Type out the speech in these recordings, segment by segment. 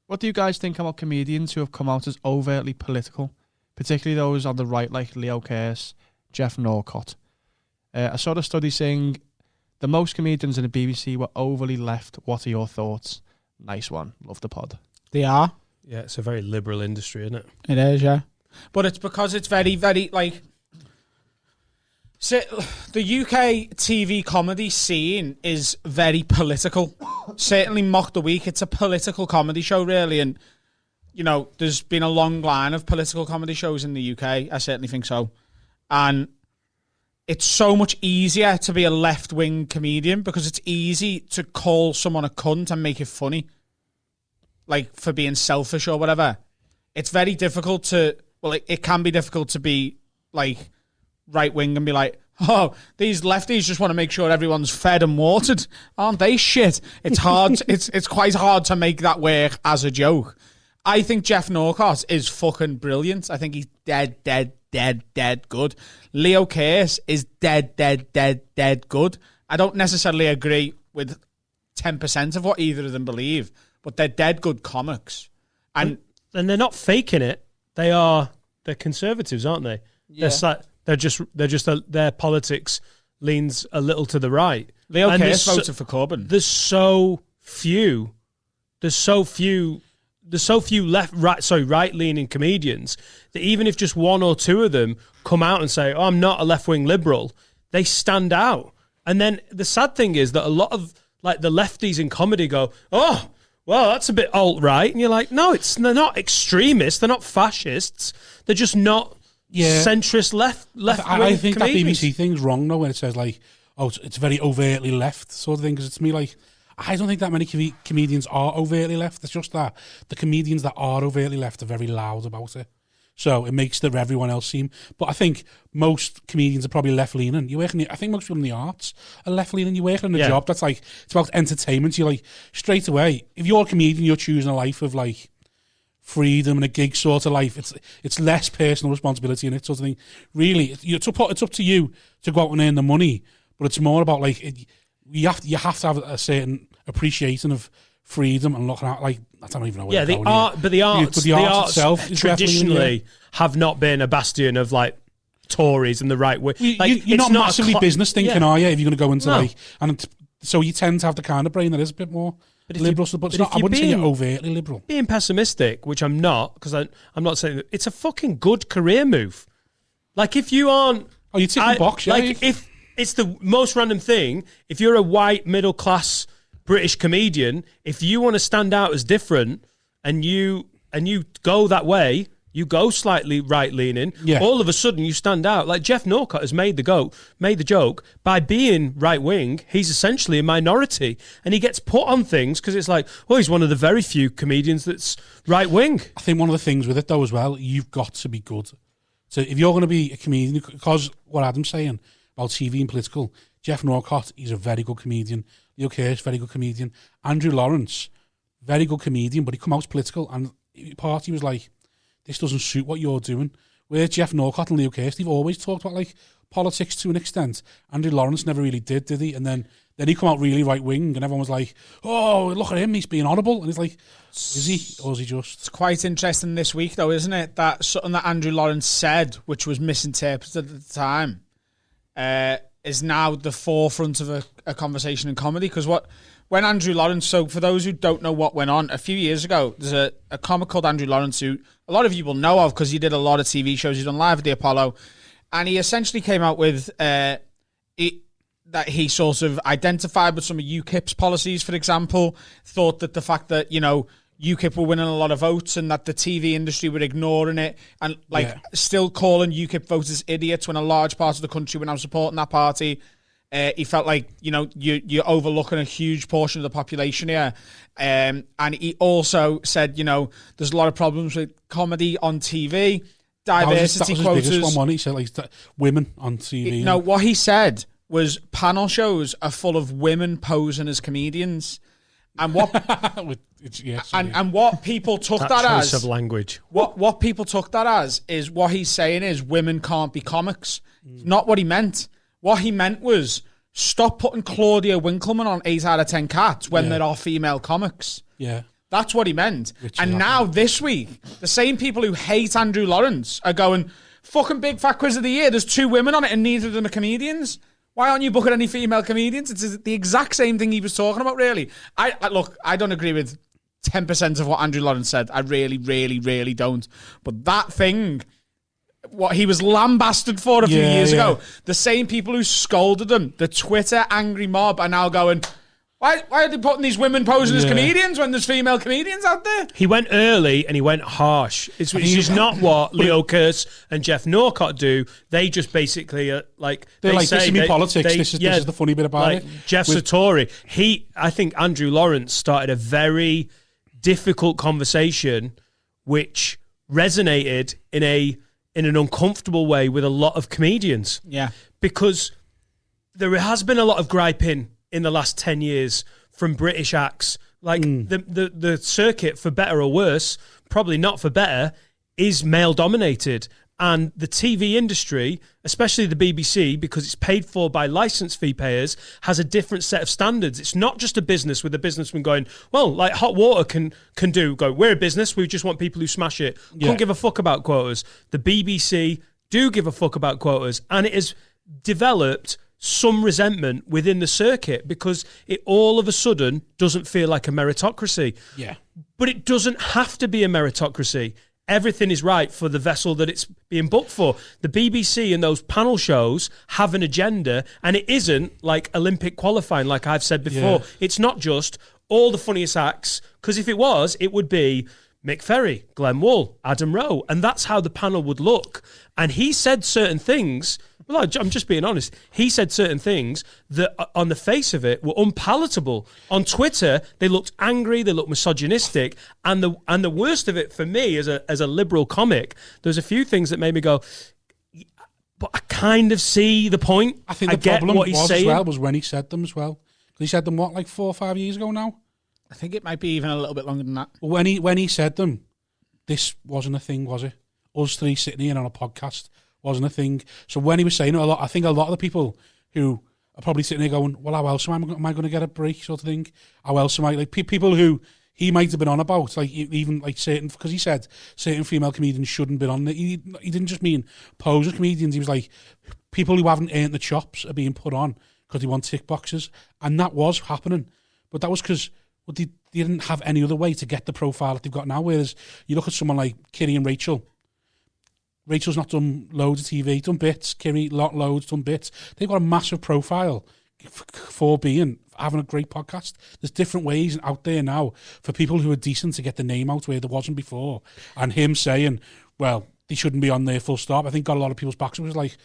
What do you guys think about comedians who have come out as overtly political, particularly those on the right like Leo Kearse, Jeff Norcott? I saw a study saying the most comedians in the BBC were overly left. What are your thoughts? Nice one. Love the pod. They are. Yeah, it's a very liberal industry, isn't it? It is, yeah. But it's because it's very, very, like... So the UK TV comedy scene is very political. Certainly Mock the Week, it's a political comedy show, really. And, you know, there's been a long line of political comedy shows in the UK. I certainly think so. And it's so much easier to be a left-wing comedian because it's easy to call someone a cunt and make it funny. Like, for being selfish or whatever. It's very difficult to... Well, it can be difficult to be, like... right-wing and be like, oh, these lefties just want to make sure everyone's fed and watered. Aren't they shit? It's hard. it's quite hard to make that work as a joke. I think Jeff Norcott is fucking brilliant. I think he's dead good. Leo Kearse is dead good. I don't necessarily agree with 10% of what either of them believe, but they're dead good comics. And they're not faking it. They're conservatives, aren't they? Yeah. Their politics leans a little to the right. Leo Kearse voted for Corbyn. There's so few right-leaning comedians that even if just one or two of them come out and say, "Oh, I'm not a left-wing liberal," they stand out. And then the sad thing is that a lot of like the lefties in comedy go, "Oh, well, that's a bit alt-right," and you're like, "No, they're not extremists. They're not fascists. They're just not." Yeah. Centrist left. I think comedians. that BBC thing's wrong though when it says like, oh, it's very overtly left sort of thing. Because it's me like, I don't think that many comedians are overtly left. It's just that the comedians that are overtly left are very loud about it, so it makes everyone else seem. But I think most comedians are probably left leaning. I think most people in the arts are left leaning. You're working in a job that's like it's about entertainment. You're like straight away. If you're a comedian, you're choosing a life of like freedom and a gig sort of life. It's less personal responsibility in it sort of thing. Really, it's up to you to go out and earn the money, but it's more about like you have to have a certain appreciation of freedom and looking at like I don't even know. Where the arts itself traditionally have not been a bastion of like Tories and the right way. You're not massively business thinking, are you? If you're going to go into so you tend to have the kind of brain that is a bit more. But liberal, I wouldn't say you're overtly liberal. Being pessimistic, which I'm not, because I'm not saying that, it's a fucking good career move. Like if you aren't, you tick the box. Like if it's the most random thing, if you're a white middle class British comedian, if you want to stand out as different and you go that way, you go slightly right-leaning, all of a sudden you stand out. Like Jeff Norcott has made the joke, by being right-wing, he's essentially a minority. And he gets put on things because it's like, well, he's one of the very few comedians that's right-wing. I think one of the things with it, though, as well, you've got to be good. So if you're going to be a comedian, because what Adam's saying about TV and political, Jeff Norcott, he's a very good comedian. Leo Kearse, very good comedian. Andrew Lawrence, very good comedian, but he come out political, and party was like, this doesn't suit what you're doing. Where Jeff Norcott and Leo Kearse, they've always talked about like politics to an extent. Andrew Lawrence never really did he? And then he come out really right wing, and everyone was like, "Oh, look at him, he's being horrible." And it's like, is he, or is he just? It's quite interesting this week, though, isn't it? That something that Andrew Lawrence said, which was misinterpreted at the time, is now the forefront of a conversation in comedy. Because when Andrew Lawrence, so for those who don't know what went on, a few years ago, there's a comic called Andrew Lawrence who a lot of you will know of because he did a lot of TV shows. He's done Live at the Apollo. And he essentially came out with that he sort of identified with some of UKIP's policies, for example, thought that the fact that, UKIP were winning a lot of votes and that the TV industry were ignoring it and still calling UKIP voters idiots when a large part of the country were now supporting that party. He felt like, you're overlooking a huge portion of the population here. And he also said, there's a lot of problems with comedy on TV, diversity that was his biggest one, he said, like, women on TV. No, what he said was panel shows are full of women posing as comedians. And what and what people took that choice as of language. What people took that as is what he's saying is women can't be comics. Not what he meant. What he meant was stop putting Claudia Winkleman on 8 out of 10 Cats when there are female comics. Yeah. That's what he meant. Richard and now this week, the same people who hate Andrew Lawrence are going, fucking Big Fat Quiz of the Year. There's 2 women on it and neither of them are comedians. Why aren't you booking any female comedians? It's the exact same thing he was talking about, really. Look, I don't agree with 10% of what Andrew Lawrence said. I really, really, really don't. But that thing, what he was lambasted for a few years ago, the same people who scolded him, the Twitter angry mob, are now going, why are they putting these women posing as comedians when there's female comedians out there? He went early and he went harsh. It's just not what Leo Kurtz and Jeff Norcott do. They just basically they're like, this is me politics. This is the funny bit about it. Jeff Satori, I think Andrew Lawrence started a very difficult conversation which resonated in an uncomfortable way with a lot of comedians. Yeah. Because there has been a lot of griping in the last 10 years from British acts. Like the circuit, for better or worse, probably not for better, is male dominated. And the TV industry, especially the BBC, because it's paid for by license fee payers, has a different set of standards. It's not just a business with a businessman going, well, like Hot Water can do, we're a business, we just want people who smash it. Couldn't give a fuck about quotas. The BBC do give a fuck about quotas. And it has developed some resentment within the circuit because it all of a sudden doesn't feel like a meritocracy. Yeah. But it doesn't have to be a meritocracy. Everything is right for the vessel that it's being booked for. The BBC and those panel shows have an agenda, and it isn't like Olympic qualifying, like I've said before. Yeah. It's not just all the funniest acts, because if it was, it would be Mick Ferry, Glenn Wool, Adam Rowe, and that's how the panel would look. And he said certain things, well, I'm just being honest, he said certain things that on the face of it were unpalatable. On Twitter, they looked angry, they looked misogynistic, and the worst of it for me as a liberal comic, there's a few things that made me go, but I kind of see the point. I think the problem was when he said them as well. He said them, like 4 or 5 years ago now? I think it might be even a little bit longer than that. When he said them, this wasn't a thing, was it? Us 3 sitting here on a podcast wasn't a thing. So when he was saying it, I think a lot of the people who are probably sitting there going, well, how else am I going to get a break, sort of thing? How else am I, like, people who he might have been on about, like, even like certain, because he said certain female comedians shouldn't be on there. He didn't just mean poser comedians. He was like, people who haven't earned the chops are being put on because they want tick boxes. And that was happening. But that was because they didn't have any other way to get the profile that they've got now. Whereas you look at someone like Kiri and Rachel. Rachel's not done loads of TV, done bits. Kiri, loads, done bits. They've got a massive profile for having a great podcast. There's different ways out there now for people who are decent to get the name out where there wasn't before. And him saying, well, they shouldn't be on there full stop, I think got a lot of people's backs. It was like,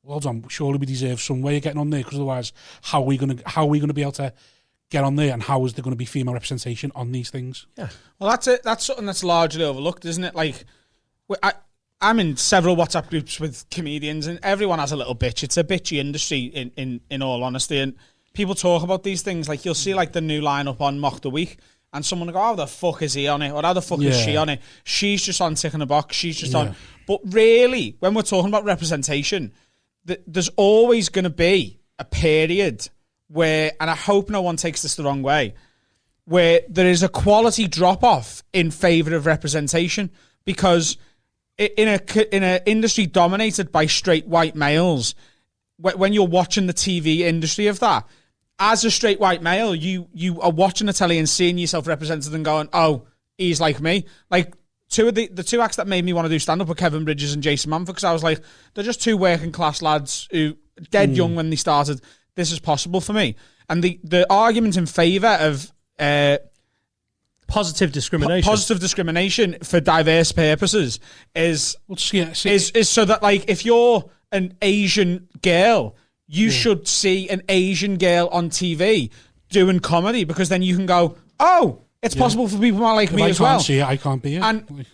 well done, surely we deserve some way of getting on there, because otherwise, how are we going to be able to get on there, and how is there going to be female representation on these things? Yeah. Well, that's it. That's something that's largely overlooked, isn't it? Like, I'm in several WhatsApp groups with comedians, and everyone has a little bitch. It's a bitchy industry, in all honesty, and people talk about these things. Like, you'll see like the new lineup on Mock the Week, and someone will go, how the fuck is he on it? Or how the fuck is she on it? She's just on ticking a box. She's just on. But really, when we're talking about representation, there's always going to be a period where, and I hope no one takes this the wrong way, where there is a quality drop-off in favour of representation, because in a industry dominated by straight white males, when you're watching the TV industry of that, as a straight white male, you are watching the telly and seeing yourself represented and going, oh, he's like me. Like, the two acts that made me want to do stand-up were Kevin Bridges and Jason Manford, because I was like, they're just 2 working-class lads who dead young when they started. This is possible for me. And the argument in favour of positive discrimination for diverse purposes is so that, like, if you're an Asian girl, you should see an Asian girl on TV doing comedy, because then you can go, oh, it's possible for people like me as well. I can't see it, I can't be it. And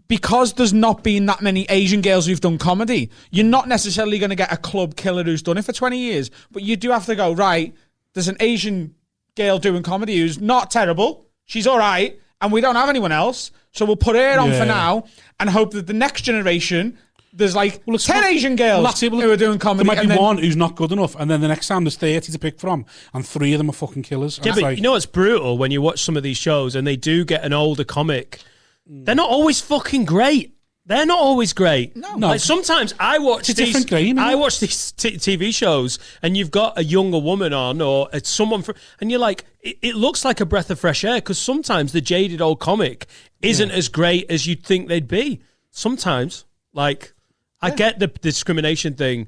because there's not been that many Asian girls who've done comedy, you're not necessarily going to get a club killer who's done it for 20 years. But you do have to go, right, there's an Asian girl doing comedy who's not terrible. She's all right. And we don't have anyone else. So we'll put her on for now and hope that the next generation there's like Well, it's 10 not- Asian girls that's it. Well, who are doing comedy. There might and be then- one who's not good enough, and then the next time there's 30 to pick from, and 3 of them are fucking killers. And Yeah, it's but like, you know what's brutal when you watch some of these shows and they do get an older comic. They're not always fucking great. They're not always great. No. Like sometimes I watch It's a these. different game, isn't I it? watch these TV shows, and you've got a younger woman on, or it's someone from, and you're like, it looks like a breath of fresh air because sometimes the jaded old comic isn't as great as you'd think they'd be. Sometimes, like, I get the discrimination thing.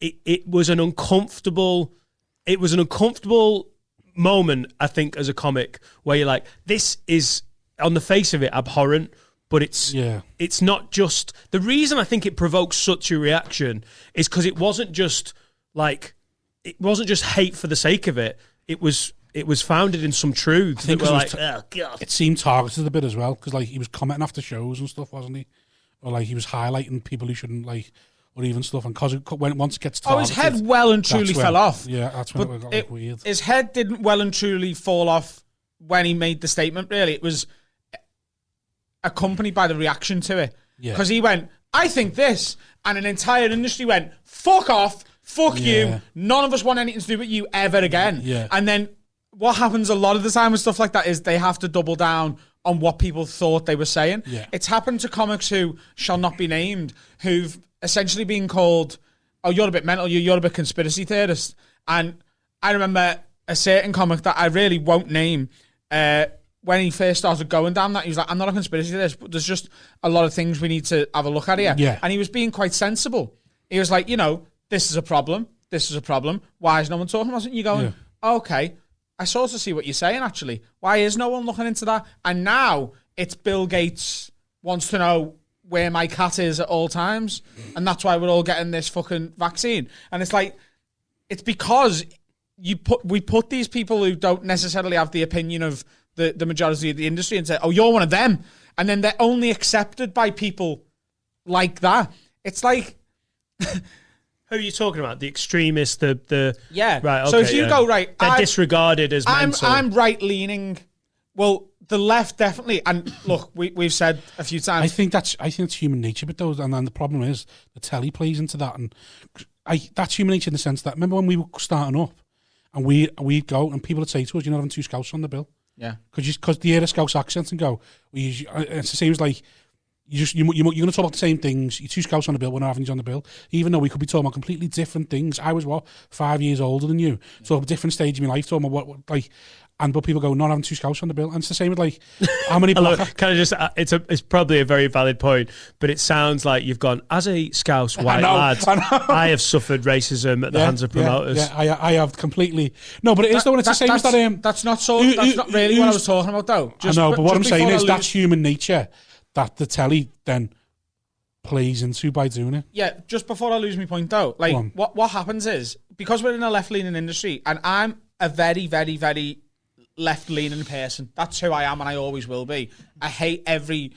It was an uncomfortable. It was an uncomfortable moment, I think, as a comic, where you're like, this is on the face of it abhorrent. But it's not just... The reason I think it provokes such a reaction is because it wasn't just hate for the sake of it. It was founded in some truths that were like, oh, God. it seemed targeted a bit as well, because like he was commenting after shows and stuff, wasn't he? Or like he was highlighting people who shouldn't, like, or even stuff. And because once it gets targeted... his head well and truly that's when- fell off. Yeah, that's when But it got like, weird. His head didn't well and truly fall off when he made the statement, really. It was accompanied by the reaction to it. Yeah. Because he went, I think this, and an entire industry went, fuck off, fuck you, Yeah. none of us want anything to do with you ever again. Yeah. And then what happens a lot of the time with stuff like that is they have to double down on what people thought they were saying. Yeah. It's happened to comics who shall not be named, who've essentially been called, oh, you're a bit mental, you're a bit conspiracy theorist. And I remember a certain comic that I really won't name, when he first started going down that, he was like, I'm not a conspiracy theorist, but there's just a lot of things we need to have a look at here. Yeah. And he was being quite sensible. He was like, this is a problem. This is a problem. Why is no one talking about it? And you're going, okay, I sort of see what you're saying, actually. Why is no one looking into that? And now it's Bill Gates wants to know where my cat is at all times. And that's why we're all getting this fucking vaccine. And it's like, it's because we put these people who don't necessarily have the opinion of the majority of the industry and say, oh, you're one of them. And then they're only accepted by people like that. It's like... Who are you talking about? The extremists, the Yeah. right. Okay, so if you go, right... they're disregarded as mental. I'm right-leaning. Well, the left definitely... And look, we've said a few times... I think that's human nature, but those, and then the problem is the telly plays into that, and that's human nature in the sense that, remember when we were starting up, and we'd go and people would say to us, you're not having 2 scouts on the bill. Yeah. Because they hear a Scouse accent and go, it's the same as like, you're going to talk about the same things. You're 2 Scouts on the bill, we're not having you on the bill. Even though we could be talking about completely different things. I was, 5 years older than you. So a different stage of my life, talking about what like, but people go, not having 2 Scouts on the bill. And it's the same with like, how many... Hello, can I just... It's probably a very valid point, but it sounds like you've gone, as a Scouse white lad, I have suffered racism at the hands of promoters. Yeah, I have completely... No, but it is though, and it's the same as that... That's not really what I was talking about, though. I know, but what I'm saying is that's that's human nature that the telly then plays into by doing it. Yeah, just before I lose my point, though, like, what happens is, because we're in a left-leaning industry, and I'm a very, very, very left-leaning person. That's who I am, and I always will be. I hate every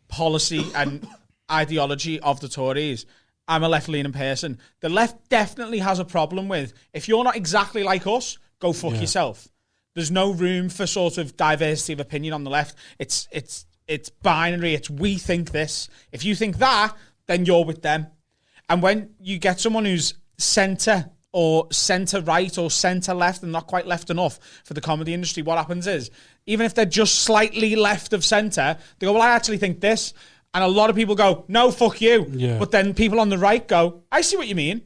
policy and ideology of the Tories. I'm a left-leaning person. The left definitely has a problem with, if you're not exactly like us, go fuck yourself. There's no room for sort of diversity of opinion on the left. It's binary. It's we think this. If you think that, then you're with them. And when you get someone who's centre or centre right or centre left and not quite left enough for the comedy industry, what happens is, even if they're just slightly left of centre, they go, well, I actually think this. And a lot of people go, no, fuck you. Yeah. But then people on the right go, I see what you mean.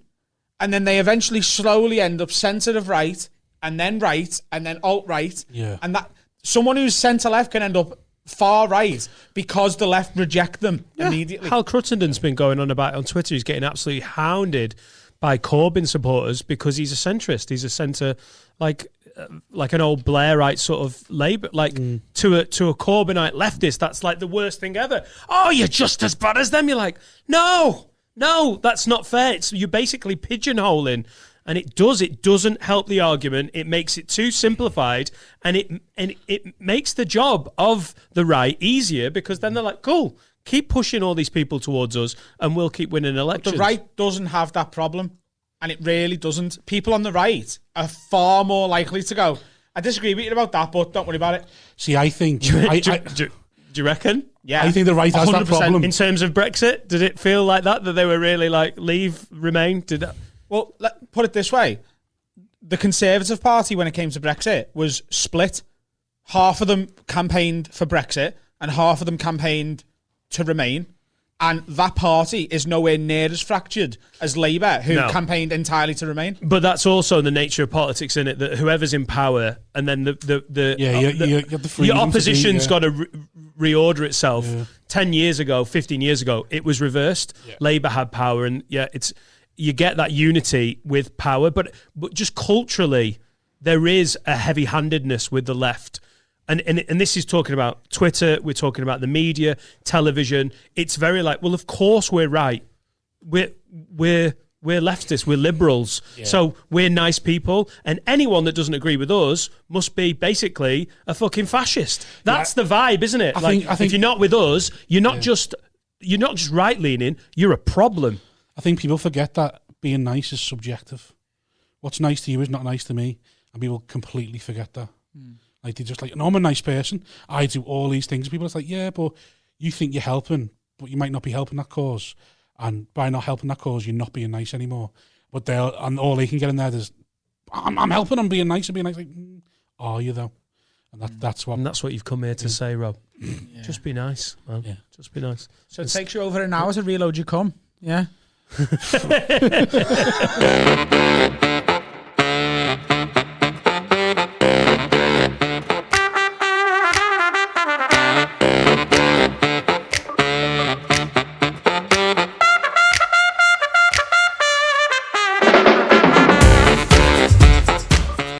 And then they eventually slowly end up centre of right and then alt-right. Yeah. And that someone who's centre left can end up far right because the left reject them immediately. Hal Cruttenden's been going on about it on Twitter. He's getting absolutely hounded by Corbyn supporters because he's a centrist. He's a centre, like an old Blairite sort of Labour, to a Corbynite leftist. That's like the worst thing ever. Oh, you're just as bad as them. You're like, no, that's not fair. You're basically pigeonholing. And it doesn't help the argument. It makes it too simplified, and it makes the job of the right easier because then they're like, cool, keep pushing all these people towards us, and we'll keep winning elections. The right doesn't have that problem, and it really doesn't. People on the right are far more likely to go, I disagree with you about that, but don't worry about it. See, I think... Do you reckon? Yeah, I think the right has that 100%. problem. In terms of Brexit, did it feel like that they were really like leave, remain? Did that? Well, put it this way. The Conservative Party, when it came to Brexit, was split. Half of them campaigned for Brexit and half of them campaigned to remain. And that party is nowhere near as fractured as Labour, who campaigned entirely to remain. But that's also the nature of politics, isn't it? That whoever's in power, and then your opposition's got to reorder itself. Yeah. 10 years ago, 15 years ago, it was reversed. Yeah. Labour had power, and you get that unity with power, but just culturally, there is a heavy-handedness with the left. And this is talking about Twitter, we're talking about the media, television. It's very like, well, of course we're right. We're leftists, we're liberals. Yeah. So we're nice people. And anyone that doesn't agree with us must be basically a fucking fascist. That's the vibe, isn't it? I think if you're not with us, you're not just right-leaning, you're a problem. I think people forget that being nice is subjective. What's nice to you is not nice to me. And people completely forget that. Like, they're just like, no, I'm a nice person. I do all these things. People are like, yeah, but you think you're helping, but you might not be helping that cause. And by not helping that cause, you're not being nice anymore. But all they can get in there is, I'm helping, I'm being nice. Like, are you though? And that's what you've come here to say, Rob. Yeah. Just be nice, man. Yeah. Just be nice. So it takes you over an hour to reload your cum. Yeah.